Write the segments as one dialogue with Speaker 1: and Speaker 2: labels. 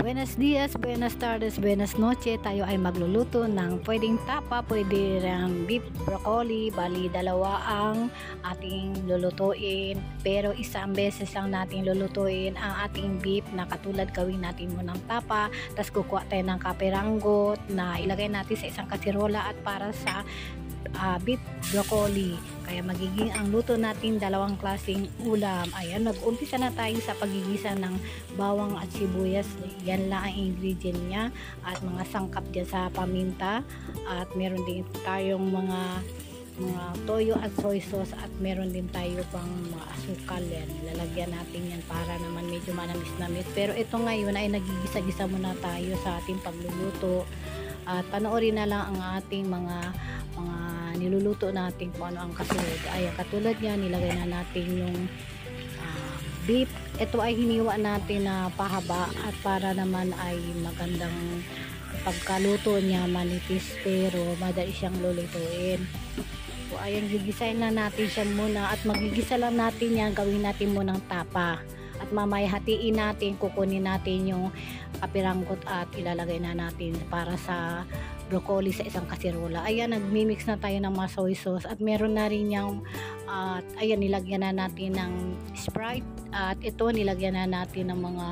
Speaker 1: Buenos dias, buenas tardes, buenas noche. Tayo ay magluluto ng pwedeng tapa, pwede rin beef broccoli. Bali, dalawa ang ating lulutuin. Pero isang beses lang natin lulutuin ang ating beef na katulad gawin natin munang tapa. Tapos kukuha tayo ng kapiranggot na ilagay natin sa isang kasirola at para sa beef broccoli. Kaya magiging ang luto natin dalawang klaseng ulam. Ayan, mag-umpisa na tayo sa paggigisa ng bawang at sibuyas. Yan lang ang ingredient niya at mga sangkap dyan sa paminta. At meron din tayong mga toyo at soy sauce at meron din tayo pang mga asukal. Yan, lalagyan natin yan para naman medyo manamis-namis. Pero ito ngayon ay nagigisa-gisa muna tayo sa ating pagluluto. At panoorin na lang ang ating mga niluluto natin kung ano ang kasunod. Ay, katulad niya, nilagay na natin yung beef. Ito ay hiniwa natin na pahaba at para naman ay magandang pagkaluto niya, manipis pero madali siyang lulutuin. So, ayan, gigisahin na natin siya muna at magigisa lang natin yan, gawin natin munang tapa. At mamaya hatiin natin, kukunin natin yung kapiranggot at ilalagay na natin para sa broccoli sa isang kasirola. Ayan, nagmimix na tayo ng mga soy sauce at meron na rin yung ayan, nilagyan na natin ng Sprite at ito nilagyan na natin ng mga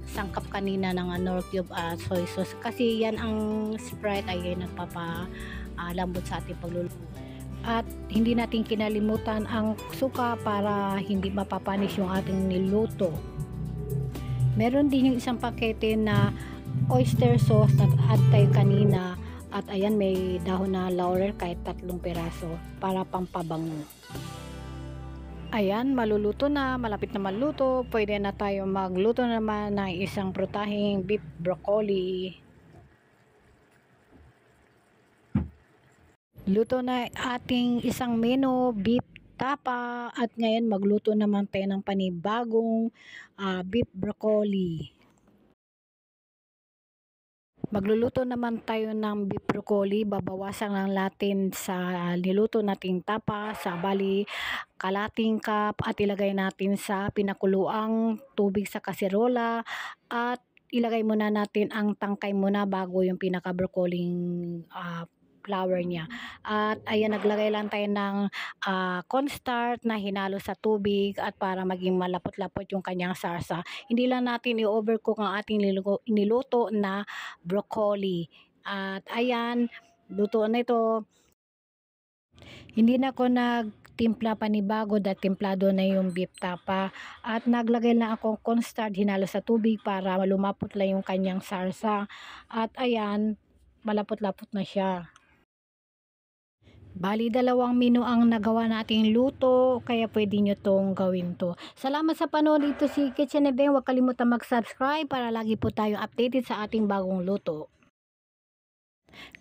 Speaker 1: sangkap kanina ng Knorr cube at soy sauce kasi yan ang Sprite ay nagpapalambot sa ating pagluluto. At hindi natin kinalimutan ang suka para hindi mapapanis yung ating niluto. Meron din yung isang pakete na oyster sauce na add tayo kanina. At ayan, may dahon na laurel kahit 3 piraso para pampabango. Ayan, maluluto na, malapit na maluto. Pwede na tayo magluto naman ng isang prutahing beef broccoli. Luto na ating isang menu, beef tapa. At ngayon magluto naman tayo ng panibagong beef broccoli. Magluluto naman tayo ng beef broccoli. Babawasan lang natin sa niluto nating tapa sa bali kalating cup at ilagay natin sa pinakuluang tubig sa kaserola at ilagay muna natin ang tangkay muna bago yung pinaka broccoling flour niya. At ayan, naglagay lang tayo ng cornstarch na hinalo sa tubig at para maging malapot-lapot yung kanyang sarsa. Hindi lang natin i-overcook ang ating niluto na broccoli. At ayan, luto na ito. Hindi na ako nagtimpla panibago dahil timplado na yung beef tapa. At naglagay na akong cornstarch hinalo sa tubig para lumapot lang yung kanyang sarsa. At ayan, malapot-lapot na siya. Bali, 2 menu ang nagawa nating luto, kaya pwede nyo tong gawin to. Salamat sa panood dito si Kitchen Ebeng. Huwag kalimutan mag-subscribe para lagi po tayong updated sa ating bagong luto.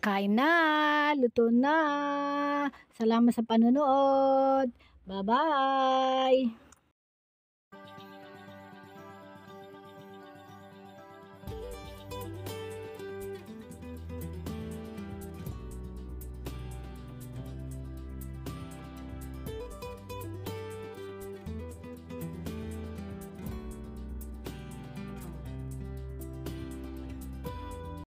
Speaker 1: Kain na! Luto na! Salamat sa panonood! Bye-bye!